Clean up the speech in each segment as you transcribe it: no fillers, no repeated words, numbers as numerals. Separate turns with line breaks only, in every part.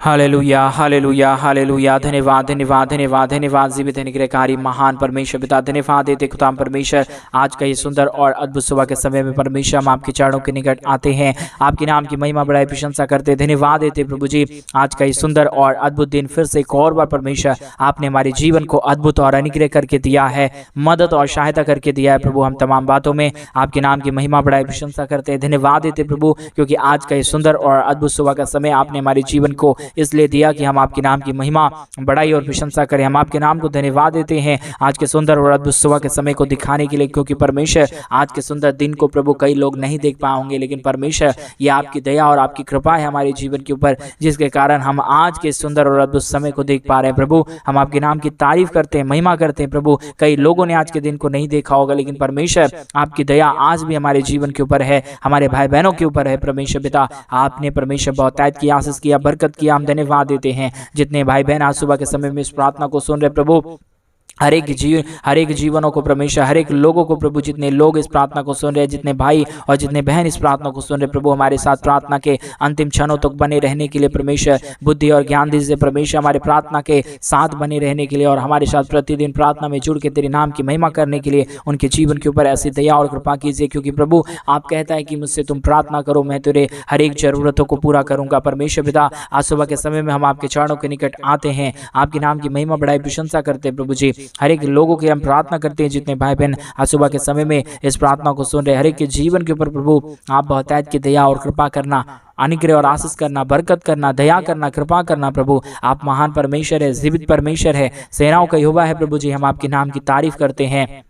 Hallelujah hallelujah hallelujah. धन्यवाद धन्यवाद धन्यवाद धन्यवाद जीवित अनुग्रहकारी महान परमेश्वर पिता, धन्यवाद देते खुदाम परमेश्वर आज का ये सुंदर और अद्भुत सुबह के समय में परमेश्वर हम आपके चरणों के निकट आते हैं, आपके नाम की महिमा बड़ाई प्रशंसा करते, धन्यवाद देते प्रभु जी। आज का ये सुंदर और अद्भुत दिन फिर से एक और बार परमेश्वर आपने हमारे जीवन को अद्भुत और अनुग्रह करके दिया है, मदद और सहायता करके दिया है प्रभु। हम तमाम बातों में आपके नाम की महिमा बड़ाई प्रशंसा करते हैं, धन्यवाद देते प्रभु, क्योंकि आज का ये सुंदर और अद्भुत सुबह का समय आपने हमारे जीवन को इसलिए दिया कि हम आपके नाम की महिमा बड़ाई और प्रशंसा करें। हम आपके नाम को धन्यवाद देते हैं आज के सुंदर और अद्भुत सुबह के समय को दिखाने के लिए, क्योंकि परमेश्वर आज के सुंदर दिन को प्रभु कई लोग नहीं देख पाएंगे, लेकिन परमेश्वर ये आपकी दया और आपकी कृपा है हमारे जीवन के ऊपर, जिसके कारण हम आज के सुंदर और अद्भुत समय को देख पा रहे हैं प्रभु। हम आपके नाम की तारीफ करते हैं, महिमा करते हैं प्रभु। कई लोगों ने आज के दिन को नहीं देखा होगा, लेकिन परमेश्वर आपकी दया आज भी हमारे जीवन के ऊपर है, हमारे भाई बहनों के ऊपर है। परमेश्वर पिता आपने परमेश्वर बहुतायत की आशीष किया, बरकत किया, हम धन्यवाद देते हैं। जितने भाई बहन आज सुबह के समय में इस प्रार्थना को सुन रहे प्रभु, हर एक जीवनों को परमेश्वर, हर एक लोगों को प्रभु, जितने लोग इस प्रार्थना को सुन रहे हैं, जितने भाई और जितने बहन इस प्रार्थना को सुन रहे प्रभु, हमारे साथ प्रार्थना के अंतिम क्षणों तक बने रहने के लिए परमेश्वर बुद्धि और ज्ञान दीजिए परमेश्वर, हमारे प्रार्थना के साथ बने रहने के लिए और हमारे साथ प्रतिदिन प्रार्थना में जुड़ के तेरे नाम की महिमा करने के लिए उनके जीवन के ऊपर ऐसी दया और कृपा कीजिए, क्योंकि प्रभु आप कहता है कि मुझसे तुम प्रार्थना करो, मैं तेरे हर एक जरूरतों को पूरा करूंगा। परमेश्वर पिता आज सुबह के समय में हम आपके चरणों के निकट आते हैं, आपके नाम की महिमा बड़ाई प्रशंसा करते हैं प्रभु जी। हर एक लोगों के हम प्रार्थना करते हैं, जितने भाई बहन आज सुबह के समय में इस प्रार्थना को सुन रहे, हर एक के जीवन के ऊपर प्रभु आप बहुतायत की दया और कृपा करना, अनुग्रह और आशीष करना, बरकत करना, दया करना, कृपा करना प्रभु। आप महान परमेश्वर है, जीवित परमेश्वर है, सेनाओं का यहोवा है प्रभु जी। हम आपके नाम की तारीफ करते हैं,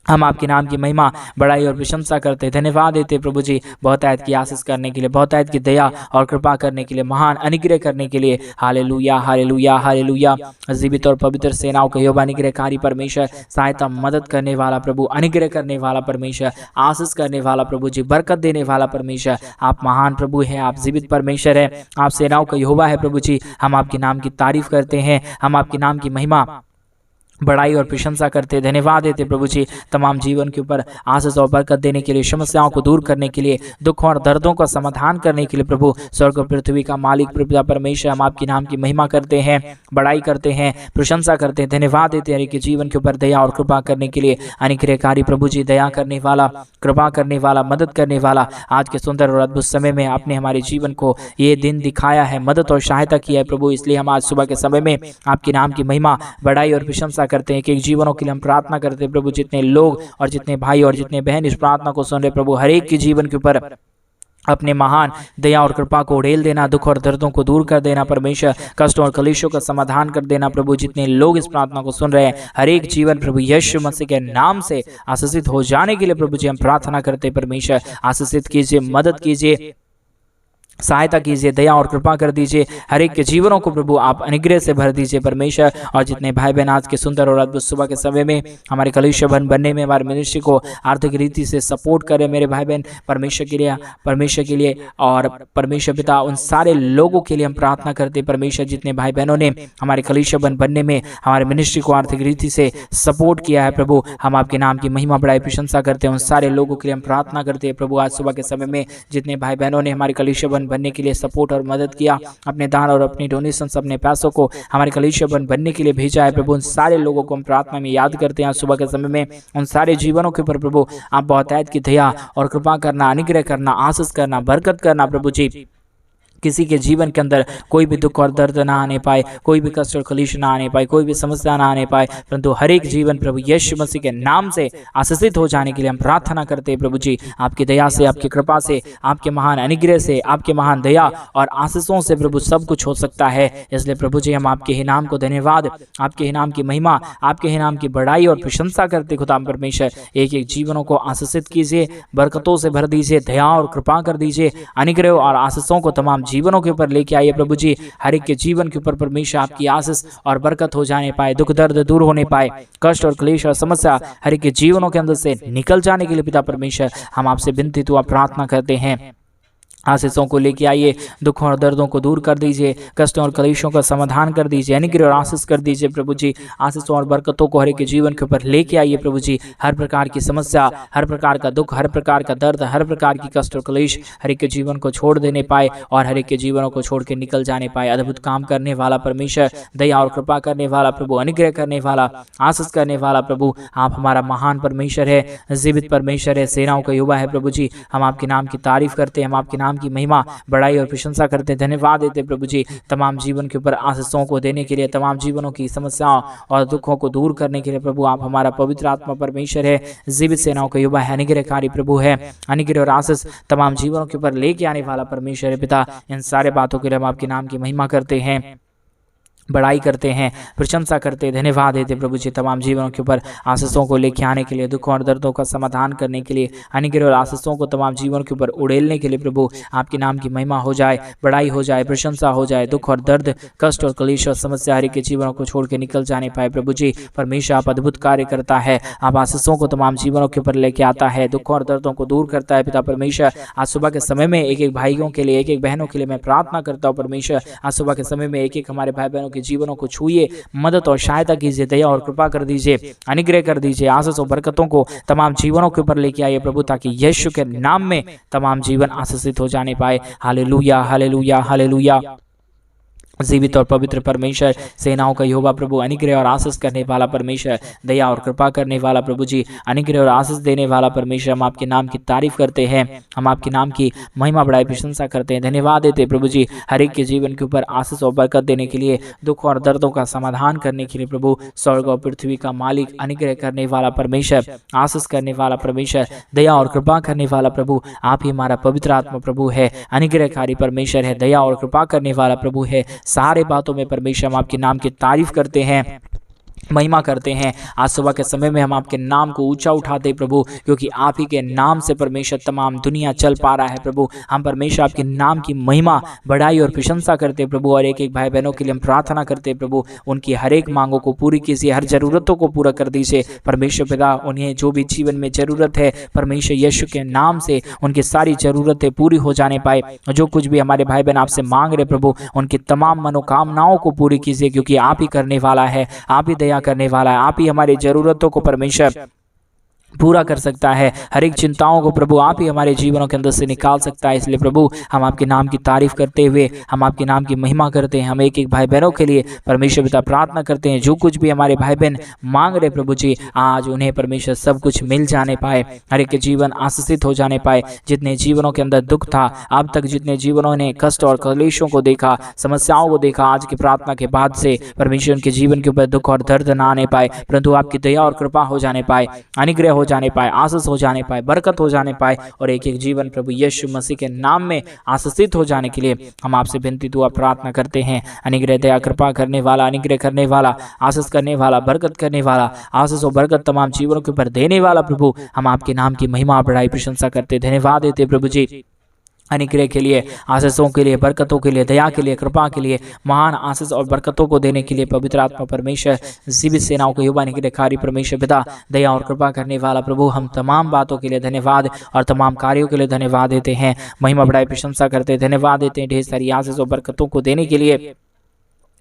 हम आपके नाम की महिमा बड़ाई और प्रशंसा करते हैं, धन्यवाद देते प्रभु जी बहुतायत की आशीष करने के लिए, बहुतायत की दया और कृपा करने के लिए, महान अनुग्रह करने के लिए। Hallelujah hallelujah hallelujah. जीवित और पवित्र सेनाओं का यहोवा अनुग्रहकारी परमेश्वर, सहायता मदद करने वाला प्रभु, अनुग्रह करने वाला परमेश्वर, आशीष करने वाला प्रभु जी, बरकत देने वाला परमेश्वर, आप महान प्रभु है, आप जीवित परमेश्वर है, आप सेनाओं का यहोवा है प्रभु जी। हम आपके नाम की तारीफ करते हैं, हम आपके नाम की महिमा बड़ाई और प्रशंसा करते, धन्यवाद देते प्रभु जी। तमाम जीवन के ऊपर आशीष और बरकत देने के लिए, समस्याओं को दूर करने के लिए, दुख और दर्दों का समाधान करने के लिए प्रभु, स्वर्ग और पृथ्वी का मालिक पिता परमेश्वर, हम आपके नाम की महिमा करते हैं, बड़ाई करते हैं, प्रशंसा करते हैं, धन्यवाद देते हैं कि जीवन के ऊपर दया और कृपा करने के लिए। अनुग्रहकारी प्रभु जी, दया करने वाला, कृपा करने वाला, मदद करने वाला, आज के सुंदर और अद्भुत समय में आपने हमारे जीवन को ये दिन दिखाया है, मदद और सहायता किया है प्रभु। इसलिए हम आज सुबह के समय में आपके नाम की महिमा बड़ाई और प्रशंसा करते हैं कि जीवनों के लिए हम प्रार्थना करते हैं प्रभु। जितने लोग और जितने भाई और जितने बहन इस प्रार्थना को सुन रहे प्रभु, हर एक के जीवन के ऊपर अपने महान दया और कृपा को उड़ेल देना, दुख और दर्दों को दूर कर देना परमेश्वर, कष्टों और कलेशों का समाधान कर देना प्रभु। जितने लोग इस प्रार्थना को सुन रहे हैं, हर एक जीवन प्रभु यीशु मसीह के नाम से आशीषित हो जाने के लिए प्रभु जी हम प्रार्थना करते हैं परमेश्वर। आशीषित कीजिए, मदद कीजिए, सहायता कीजिए, दया और कृपा कर दीजिए, हर एक के जीवनों को प्रभु आप अनुग्रह से भर दीजिए परमेश्वर। और जितने भाई बहन आज के सुंदर और अद्भुत सुबह के समय में हमारे कलीसिया बनने में, हमारे मिनिस्ट्री को आर्थिक रीति से सपोर्ट करें मेरे भाई बहन, परमेश्वर के लिए और परमेश्वर पिता उन सारे लोगों के लिए हम प्रार्थना करते हैं परमेश्वर। जितने भाई बहनों ने हमारे कलीसिया बनने में, हमारे मिनिस्ट्री को आर्थिक रीति से सपोर्ट किया है प्रभु, हम आपके नाम की महिमा बड़ाई प्रशंसा करते हैं। उन सारे लोगों के लिए हम प्रार्थना करते हैं प्रभु। आज सुबह के समय में जितने भाई बहनों ने हमारे कलीसिया बनने के लिए सपोर्ट और मदद किया, अपने दान और अपनी डोनेशन, अपने पैसों को हमारे कलीसिया बनने के लिए भेजा है प्रभु, उन सारे लोगों को हम प्रार्थना में याद करते हैं। सुबह के समय में उन सारे जीवनों के ऊपर प्रभु आप बहुतायत की दया और कृपा करना, अनुग्रह करना, आशीष करना, बरकत करना प्रभु जी। किसी के जीवन के अंदर कोई भी दुख और दर्द ना आने पाए, कोई भी कष्ट और कलेश ना आने पाए, कोई भी समस्या ना आने पाए, परंतु हर एक जीवन प्रभु यीशु मसीह के नाम से आशीषित हो जाने के लिए हम प्रार्थना करते हैं प्रभु जी। आपकी दया से, आपकी कृपा से, आपके महान अनुग्रह से, आपके महान दया और आशीषों से प्रभु सब कुछ हो सकता है। इसलिए प्रभु जी हम आपके ही नाम को धन्यवाद, आपके ही नाम की महिमा, आपके ही नाम की बड़ाई और प्रशंसा करते खुदा परमेश्वर। एक एक जीवनों को आशीषित कीजिए, बरकतों से भर दीजिए, दया और कृपा कर दीजिए, अनुग्रह और आशीषों को तमाम जीवनों के ऊपर लेके आइए प्रभु जी। हर एक के जीवन के ऊपर परमेश्वर आपकी आशीष और बरकत हो जाने पाए, दुख दर्द दूर होने पाए, कष्ट और क्लेश और समस्या हर एक के जीवनों के अंदर से निकल जाने के लिए पिता परमेश्वर हम आपसे विनती दुआ प्रार्थना करते हैं। आशीषों को लेके आइए, दुखों और दर्दों को दूर कर दीजिए, कष्टों और कलेशों का समाधान कर दीजिए, अनुग्रह और आशीष कर दीजिए प्रभु जी। आशीषों और बरकतों को हर एक के जीवन के ऊपर लेके आइए प्रभु जी। हर प्रकार की समस्या, हर प्रकार का दुख, हर प्रकार का दर्द, हर प्रकार की कष्ट और कलेश हर एक के जीवन को छोड़ देने पाए और हर एक के जीवनों को छोड़ के निकल जाने पाए। अद्भुत काम करने वाला परमेश्वर, दया और कृपा करने वाला प्रभु, अनुग्रह करने वाला, आशीष करने वाला प्रभु, आप हमारा महान परमेश्वर है, जीवित परमेश्वर है, सेनाओं का युवा है प्रभु जी। हम आपके नाम की तारीफ करते हैं, हम आपके नाम की महिमा, बड़ाई और प्रशंसा करते हैं, धन्यवाद देते प्रभु जी। तमाम जीवन के ऊपर आशीषों को देने के लिए, तमाम जीवनों की समस्याओं और दुखों को दूर करने के लिए प्रभु, आप हमारा पवित्र आत्मा परमेश्वर है, जीवित सेनाओं का युवा है, अनुग्रहकारी प्रभु है, अनुग्रह और आशीष तमाम जीवनों के ऊपर लेके आने वाला परमेश्वर है पिता। इन सारे बातों के लिए हम आपके नाम की महिमा करते हैं, बड़ाई करते हैं, प्रशंसा करते हैं, धन्यवाद देते प्रभु जी। तमाम जीवनों के ऊपर आशीषों को लेके आने के लिए, दुखों और दर्दों का समाधान करने के लिए, अनुग्रह और आशीषों को तमाम जीवन के ऊपर उड़ेलने के लिए प्रभु, आपके नाम की महिमा हो जाए, बड़ाई हो जाए, प्रशंसा हो जाए। दुख और दर्द, कष्ट और कलेश और समस्या हर एक के जीवनों को छोड़ के निकल जाने पाए प्रभु जी। परमेश्वर आप अद्भुत कार्य करता है, आप आशीषों को तमाम जीवनों के ऊपर लेके आता है, दुखों और दर्दों को दूर करता है पिता परमेश्वर। आज सुबह के समय में एक एक भाइयों के लिए, एक एक बहनों के लिए मैं प्रार्थना करता हूँ परमेश्वर। आज सुबह के समय में एक एक हमारे भाई बहनों के जीवनों को छुइए, मदद और सहायता कीजिए, दया और कृपा कर दीजिए, अनुग्रह कर दीजिए, आशीष और बरकतों को तमाम जीवनों के ऊपर लेके आइए प्रभु, ताकि यीशु के नाम में तमाम जीवन आशीषित हो जाने पाए। Hallelujah, hallelujah, hallelujah. जीवित और पवित्र परमेश्वर, सेनाओं का यहोवा प्रभु, अनुग्रह और आशीष करने वाला परमेश्वर, दया और कृपा करने वाला प्रभु जी, अनुग्रह और आशीष देने वाला परमेश्वर, हम आपके नाम की तारीफ करते हैं, हम आपके नाम की महिमा बड़ाई प्रशंसा करते हैं, धन्यवाद देते प्रभु जी। हर एक के जीवन के ऊपर आशीष और बरकत देने के लिए, दुख और दर्दों का समाधान करने के लिए प्रभु, स्वर्ग और पृथ्वी का मालिक, अनुग्रह करने वाला परमेश्वर, आशीष करने वाला परमेश्वर, दया और कृपा करने वाला प्रभु, आप ही हमारा पवित्र आत्मा प्रभु है, अनुग्रहकारी परमेश्वर है, दया और कृपा करने वाला प्रभु है। सारे बातों में परमेश्वर हम आपके नाम की तारीफ करते हैं, महिमा करते हैं। आज सुबह के समय में हम आपके नाम को ऊंचा उठाते प्रभु, क्योंकि आप ही के नाम से परमेश्वर तमाम दुनिया चल पा रहा है प्रभु। हम परमेश्वर आपके नाम की महिमा, बड़ाई और प्रशंसा करते प्रभु, और एक एक भाई बहनों के लिए हम प्रार्थना करते प्रभु, उनकी हर एक मांगों को पूरी कीजिए, हर जरूरतों को पूरा कर दीजिए परमेश्वर पिता। उन्हें जो भी जीवन में जरूरत है परमेश्वर यीशु के नाम से उनकी सारी जरूरतें पूरी हो जाने पाए। जो कुछ भी हमारे भाई बहन आपसे मांग रहे प्रभु, उनकी तमाम मनोकामनाओं को पूरी कीजिए, क्योंकि आप ही करने वाला है, आप ही दया करने वाला है, आप ही हमारी जरूरतों को परमेश्वर पूरा कर सकता है। हर एक चिंताओं को प्रभु आप ही हमारे जीवनों के अंदर से निकाल सकता है। इसलिए प्रभु हम आपके नाम की तारीफ करते हुए हम आपके नाम की महिमा करते हैं। हम एक एक भाई बहनों के लिए परमेश्वर पिता प्रार्थना करते हैं, जो कुछ भी हमारे भाई बहन मांग रहे प्रभु जी, आज उन्हें परमेश्वर सब कुछ मिल जाने पाए, हर एक के जीवन आशीषित हो जाने पाए। जितने जीवनों के अंदर दुख था, अब तक जितने जीवनों ने कष्ट और कलेशों को देखा, समस्याओं को देखा, आज की प्रार्थना के बाद से परमेश्वर उनके जीवन के ऊपर दुख और दर्द ना आने पाए, परंतु आपकी दया और कृपा हो जाने पाए, अनुग्रह हो जाने पाए, आशीष हो जाने पाए, बरकत हो जाने पाए, और एक एक जीवन प्रभु यीशु मसीह के नाम में आशीषित हो जाने के लिए हम आपसे विनती दुआ प्रार्थना करते हैं। अनुग्रह, दया, कृपा करने वाला, अनुग्रह करने वाला, आशीष करने वाला, बरकत करने वाला, आशीष और बरकत तमाम जीवनों के ऊपर देने वाला प्रभु, हम आपके नाम की महिमा बड़ाई प्रशंसा करते, धन्यवाद देते प्रभु जी। अनुग्रह के लिए, आशीषों के लिए, बरकतों के लिए, दया के लिए, कृपा के लिए, महान आशीष और बरकतों को देने के लिए पवित्र आत्मा परमेश्वर, जीवित सेनाओं के युवा अनुग्रहकारी परमेश्वर पिता, दया और कृपा करने वाला प्रभु, हम तमाम बातों के लिए धन्यवाद और तमाम कार्यों के लिए धन्यवाद देते हैं, महिमा बड़ाई प्रशंसा करते, धन्यवाद देते हैं ढेर सारी आशीष और बरकतों को देने के लिए,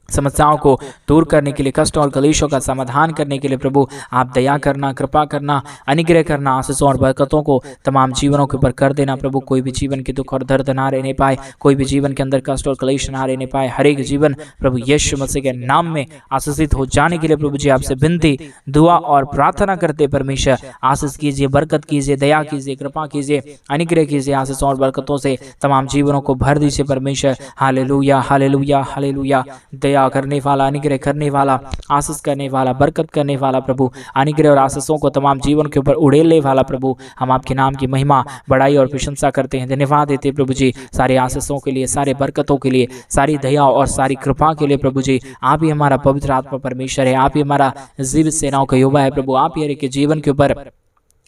समस्याओं को दूर करने के लिए, कष्टों और कलेशों का समाधान करने के लिए प्रभु आप दया करना, कृपा करना, अनुग्रह करना, आशीषों और बरकतों को तमाम जीवनों के ऊपर कर देना प्रभु। कोई भी जीवन के दुख और दर्द ना रहने पाए, कोई भी जीवन के अंदर कष्ट और कलेश ना रहने पाए, हर एक जीवन प्रभु यीशु मसीह के नाम में आशीषित हो जाने के लिए प्रभु जी आपसे विनती दुआ और प्रार्थना करते परमेश्वर, आशीष कीजिए, बरकत कीजिए, दया कीजिए, कृपा कीजिए, अनुग्रह कीजिए, आशीषों और बरकतों से तमाम जीवनों को भर दीजिए परमेश्वर। Hallelujah, hallelujah, hallelujah. दया करने वाला, अनुग्रह करने वाला, आशीष करने वाला, बरकत करने वाला प्रभु, अनुग्रह और आशीषों को तमाम जीवन के ऊपर उड़ेलने वाला प्रभु, हम आपके नाम की महिमा, बड़ाई और प्रशंसा करते हैं, धन्यवाद देते प्रभु जी। सारे आशीषों के लिए, सारे बरकतों के लिए, सारी दया और सारी कृपा के लिए प्रभु जी, आप ही हमारा पवित्र आत्मा परमेश्वर है, आप ही हमारा जीवित सेनाओं का युवा है प्रभु, आप ही हर एक के जीवन के ऊपर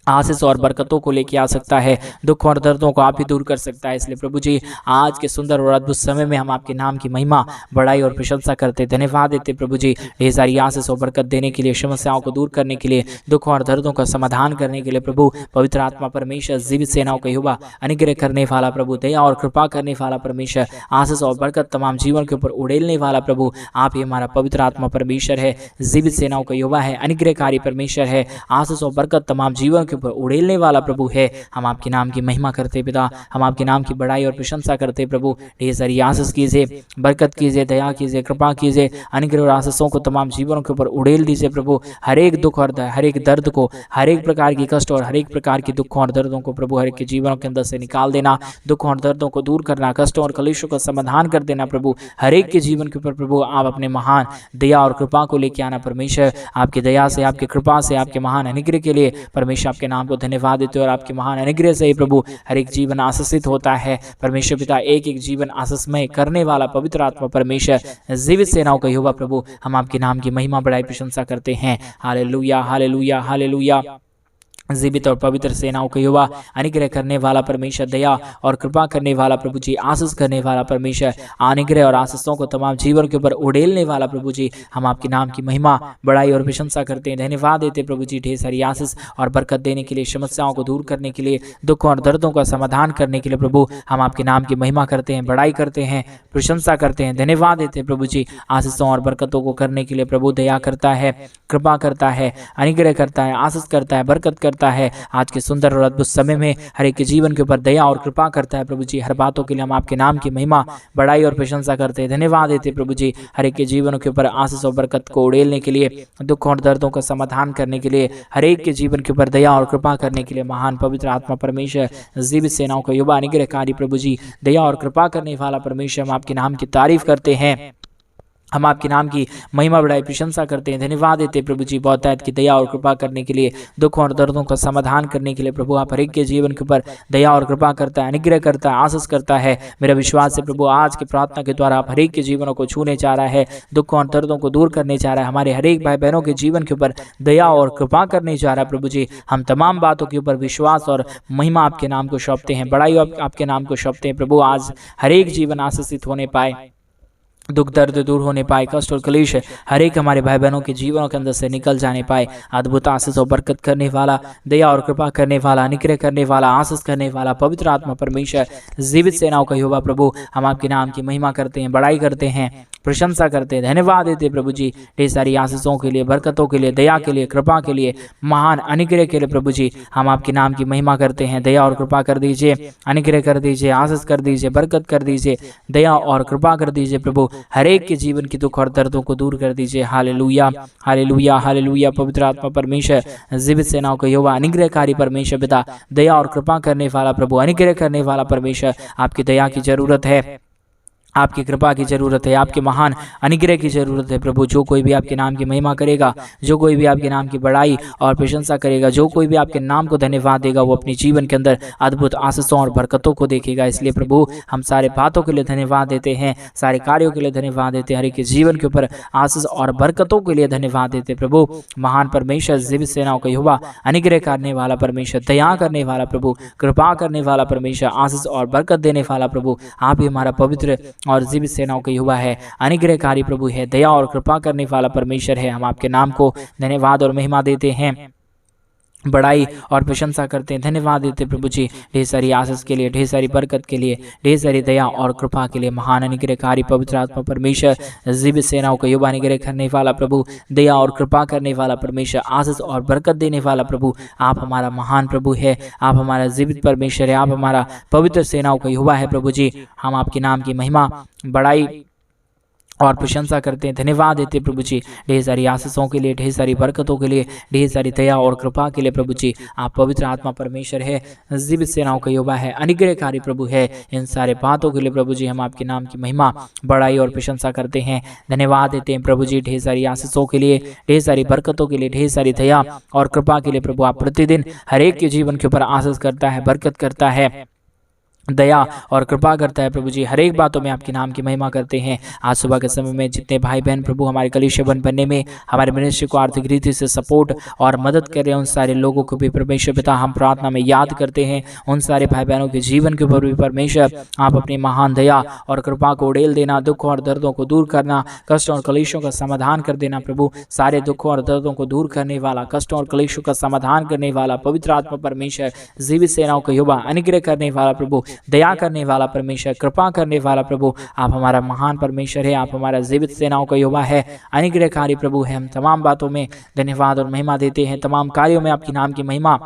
आशीष और बरकतों को लेके आ सकता है, दुख और दर्दों को आप ही दूर कर सकता है। इसलिए प्रभु जी आज के सुंदर और अद्भुत समय में हम आपके नाम की महिमा, बड़ाई और प्रशंसा करते, धन्यवाद देते प्रभु जी, ढेर सारी आशीष और बरकत देने के लिए, समस्याओं को दूर करने के लिए, दुख और दर्दों का समाधान करने के लिए। प्रभु पवित्र आत्मा परमेश्वर, जीवित सेनाओं का युवा, अनुग्रह करने वाला प्रभु, दया और कृपा करने वाला परमेश्वर, आशीष और बरकत तमाम जीवन के ऊपर उड़ेलने वाला प्रभु, आप ही हमारा पवित्र आत्मा परमेश्वर है, जीवित सेनाओं का युवा है, अनुग्रहकारी परमेश्वर है, आशीष और बरकत तमाम जीवन के ऊपर उड़ेलने वाला प्रभु है। हम आपके नाम की महिमा करते पिता, हम आपके नाम की बड़ाई और प्रशंसा करते प्रभु। ढेर सारी आशीष कीजिए, बरकत कीजिए, दया कीजिए, कृपा कीजिए, अनुग्रह और आशीषों को तमाम जीवनों के ऊपर उड़ेल दीजिए प्रभु। हर एक दुख और हर एक दर्द को, हर एक प्रकार की कष्ट और हर एक प्रकार की दुखों और दर्दों को प्रभु हर एक के जीवनों के अंदर से निकाल देना, दुखों और दर्दों को दूर करना, कष्टों और कलेशों का समाधान कर देना प्रभु। हर एक के जीवन के ऊपर प्रभु आप अपने महान दया और कृपा को लेके आना परमेश्वर। आपकी दया से, आपकी कृपा से, आपके महान अनुग्रह के लिए परमेश्वर आपके नाम को धन्यवाद देते और आपके महान अनुग्रह से ही प्रभु हर एक जीवन आशीषित होता है परमेश्वर पिता। एक एक जीवन आशीषमय करने वाला पवित्र आत्मा परमेश्वर, जीवित सेनाओं का युवा प्रभु, हम आपके नाम की महिमा बड़ाई प्रशंसा करते हैं। Hallelujah, hallelujah, hallelujah. जीवित और पवित्र सेनाओं के युवा, अनुग्रह करने वाला परमेश्वर, दया और कृपा करने वाला प्रभु जी, आशीष करने वाला परमेश्वर, अनुग्रह और आशीषों को तमाम जीवन के ऊपर उड़ेलने वाला प्रभु जी, हम आपके नाम की महिमा, बड़ाई और प्रशंसा करते हैं, धन्यवाद देते प्रभु जी। ढेर सारी आशीष और बरकत देने के लिए, समस्याओं को दूर करने के लिए, दुखों और दर्दों का समाधान करने के लिए प्रभु हम आपके नाम की महिमा करते हैं, बड़ाई करते हैं, प्रशंसा करते हैं, धन्यवाद देते हैं प्रभु जी। आशीषों और बरकतों को करने के लिए प्रभु दया करता है, कृपा करता है, अनुग्रह करता है, आशीष करता है, बरकत करता है। आज के सुंदर और अद्भुत समय में हर एक के जीवन के ऊपर दया और कृपा करता है प्रभु जी। हर बातों के लिए हम आपके नाम की महिमा, बड़ाई और प्रशंसा करते हैं, धन्यवाद देते प्रभु जी। हर एक के जीवन के ऊपर आशीष और बरकत को उड़ेलने के लिए, दुख और दर्दों का समाधान करने के लिए, हर एक के जीवन के ऊपर दया और कृपा करने के लिए महान पवित्र आत्मा परमेश्वर, जीवित सेनाओं का युवा, अनुग्रहकारी प्रभु जी, दया और कृपा करने वाला परमेश्वर, हम आपके नाम की तारीफ करते हैं, हम आपके नाम की महिमा बड़ाई प्रशंसा करते हैं, धन्यवाद देते प्रभु जी। बहुतायत की दया और कृपा करने के लिए, दुखों और दर्दों का समाधान करने के लिए प्रभु आप हर एक के जीवन के ऊपर दया और कृपा करता है, अनुग्रह करता है, आशीष करता है। मेरा विश्वास है प्रभु आज की प्रार्थना के द्वारा आप हर एक के जीवनों को छूने जा रहा है, दुखों और दर्दों को दूर करने जा रहा है, हमारे हर एक भाई बहनों के जीवन के ऊपर दया और कृपा करने जा रहा है प्रभु जी। हम तमाम बातों के ऊपर विश्वास और महिमा आपके नाम को सौंपते हैं, बड़ाई आपके नाम को सौंपते हैं प्रभु। आज हर एक जीवन आशीषित होने पाए, दुख दर्द दूर होने पाए, कष्ट और कलेश हर एक हमारे भाई बहनों के जीवनों के अंदर से निकल जाने पाए। अद्भुत आशीष और बरकत करने वाला, दया और कृपा करने वाला, अनुग्रह करने वाला, आशीष करने वाला पवित्र आत्मा परमेश्वर, जीवित सेनाओं का युवा प्रभु, हम आपके नाम की महिमा करते हैं, बड़ाई करते हैं, प्रशंसा करते हैं, धन्यवाद देते प्रभु जी। ढेर सारी आशीषों के लिए, बरकतों के लिए, दया के लिए, कृपा के लिए, महान अनुग्रह के लिए प्रभु जी हम आपके नाम की महिमा करते हैं। दया और कृपा कर दीजिए, अनुग्रह कर दीजिए, आशीष कर दीजिए, बरकत कर दीजिए, दया और कृपा कर दीजिए प्रभु। हर एक के जीवन की दुख और दर्दों को दूर कर दीजिए। Hallelujah, hallelujah, hallelujah. पवित्र आत्मा परमेश्वर, जीवित सेनाओं का युवा, अनुग्रहकारी परमेश्वर पिता, दया और कृपा करने वाला प्रभु, अनुग्रह करने वाला परमेश्वर, आपकी दया की जरूरत है, आपकी कृपा की जरूरत है, आपके महान अनुग्रह की जरूरत है प्रभु। जो कोई भी आपके नाम की महिमा करेगा, जो कोई भी आपके नाम की बड़ाई और प्रशंसा करेगा, जो कोई भी आपके नाम को धन्यवाद देगा, वो अपने जीवन के अंदर अद्भुत आशीषों और बरकतों को देखेगा। इसलिए प्रभु हम सारे बातों के लिए धन्यवाद देते हैं, सारे कार्यों के लिए धन्यवाद देते हैं, हर एक के जीवन के ऊपर आशीष और बरकतों के लिए धन्यवाद देते प्रभु। महान परमेश्वर, जीवित सेनाओं का युवा, अनुग्रह करने वाला परमेश्वर, दया करने वाला प्रभु, कृपा करने वाला परमेश्वर, आशीष और बरकत देने वाला प्रभु, आप ही हमारा पवित्र और जीवित सेनाओं का युवा है, अनुग्रहकारी प्रभु है, दया और कृपा करने वाला परमेश्वर है। हम आपके नाम को धन्यवाद और महिमा देते हैं, बड़ाई और प्रशंसा करते हैं, धन्यवाद देते प्रभु जी। ढेर सारी आशीष के लिए, ढेर सारी बरकत के लिए, ढेर सारी दया और कृपा के लिए, महान अनुग्रहकारी पवित्र आत्मा परमेश्वर, जीवित सेनाओं का युवा, अनुग्रह करने वाला प्रभु, दया और कृपा करने वाला परमेश्वर, आशीष और बरकत देने वाला प्रभु, आप हमारा महान प्रभु है, आप हमारा जीवित परमेश्वर है, आप हमारा पवित्र सेनाओं का युवा है प्रभु जी। हम आपके नाम की महिमा, बड़ाई और प्रशंसा करते हैं, धन्यवाद देते प्रभु जी। ढेर सारी आशीषों के लिए, ढेर सारी बरकतों के लिए, ढेर सारी दया और कृपा के लिए प्रभु जी। आप पवित्र आत्मा परमेश्वर है, जीवित सेनाओं का युवा है, अनुग्रहकारी प्रभु है। इन सारे बातों के लिए प्रभु जी हम आपके नाम की महिमा, बड़ाई और प्रशंसा करते हैं, धन्यवाद देते हैं प्रभु जी। ढेर सारी आशीषों के लिए, ढेर सारी बरकतों के लिए, ढेर सारी दया और कृपा के लिए प्रभु आप प्रतिदिन हर एक के जीवन के ऊपर आशीष करता है, बरकत करता है, दया और कृपा करता है प्रभु जी। हर एक बातों में आपके नाम की महिमा करते हैं। आज सुबह के समय में जितने भाई बहन प्रभु हमारे कलीसिया बनने में हमारे मिनिस्ट्री को आर्थिक रीति से सपोर्ट और मदद कर रहे हैं, उन सारे लोगों को भी परमेश्वर पिता हम प्रार्थना में याद करते हैं। उन सारे भाई बहनों के जीवन के ऊपर भी परमेश्वर आप अपनी महान दया और कृपा को उड़ेल देना, दुख और दर्दों को दूर करना, कष्टों और कलेशों का समाधान कर देना प्रभु। सारे दुखों और दर्दों को दूर करने वाला, कष्टों और कलेशों का समाधान करने वाला पवित्र आत्मा परमेश्वर, जीवित सेनाओं का युवा, अनुग्रह करने वाला प्रभु, दया करने वाला परमेश्वर, कृपा करने वाला प्रभु, आप हमारा महान परमेश्वर है। आप हमारा जीवित सेनाओं का युवा है, अनुग्रहकारी प्रभु है। हम तमाम बातों में धन्यवाद और महिमा देते हैं, तमाम कार्यों में आपकी नाम की महिमा,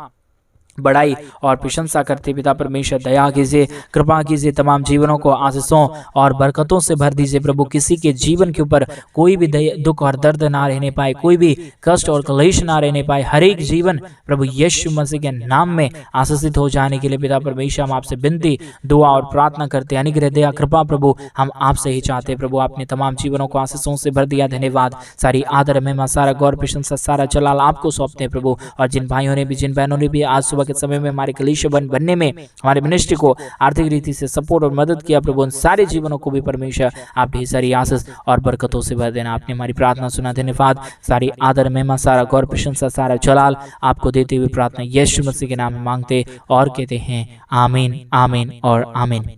बड़ाई और प्रशंसा करते पिता परमेश्वर। दया कीजिए, कृपा कीजिए, तमाम जीवनों को आशीषों और बरकतों से भर दीजिए प्रभु। किसी के जीवन के ऊपर कोई भी दुख और दर्द ना रहने पाए, कोई भी कष्ट और क्लेश ना रहने पाए। हर एक जीवन प्रभु यीशु मसीह के नाम में आशीषित हो जाने के लिए पिता परमेश्वर हम आपसे विनती, दुआ और प्रार्थना करते हैं। अनुग्रह, दया, कृपा प्रभु हम आपसे ही चाहते हैं प्रभु। आपने तमाम जीवनों को आशीषों से भर दिया, धन्यवाद। सारी आदर, महिमा, सारा गौर, प्रशंसा, सारा जलाल आपको सौंपते हैं प्रभु। और जिन भाइयों ने भी, जिन बहनों ने भी आज सुबह के समय में हमारे कलीसिया बनने में, हमारे मिनिस्ट्री को आर्थिक रीति से सपोर्ट और मदद किया प्रभु, उन सारे जीवनों को भी परमेश्वर आप ढेर सारी आशीष और बरकतों से भर देना। आपने हमारी प्रार्थना सुना, धन्यवाद। सारी आदर, महिमा, सारा गौर, प्रशंसा, सारा जलाल आपको देते हुए प्रार्थना यीशु मसीह के नाम में मांगते और कहते हैं आमीन, आमीन और आमीन।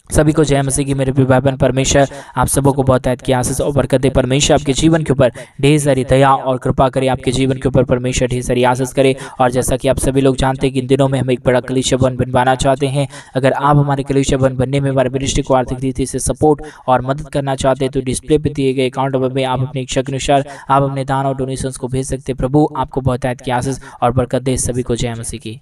सभी को जय मसीह की। मेरे प्रिय भाई बहन, परमेश्वर आप सबों को बहुत की आशीष और बरकत दे। परमेश्वर आपके जीवन के ऊपर ढेर सारी दया और कृपा करे, आपके जीवन के ऊपर परमेश्वर ढेर सारी आशीष करे। और जैसा कि आप सभी लोग जानते हैं कि इन दिनों में हम एक बड़ा कलीसिया बनवाना चाहते हैं। अगर आप हमारे कलीसिया बनने में, हमारे मिनिस्ट्री को आर्थिक रीति से सपोर्ट और मदद करना चाहते हैं तो डिस्प्ले पे दिए गए अकाउंट नंबर में आप अपनी इच्छा के अनुसार आप अपने दान और डोनेशंस को भेज सकते हैं। प्रभु आपको बहुत की आशीष और बरकत दे। सभी को जय मसीह की।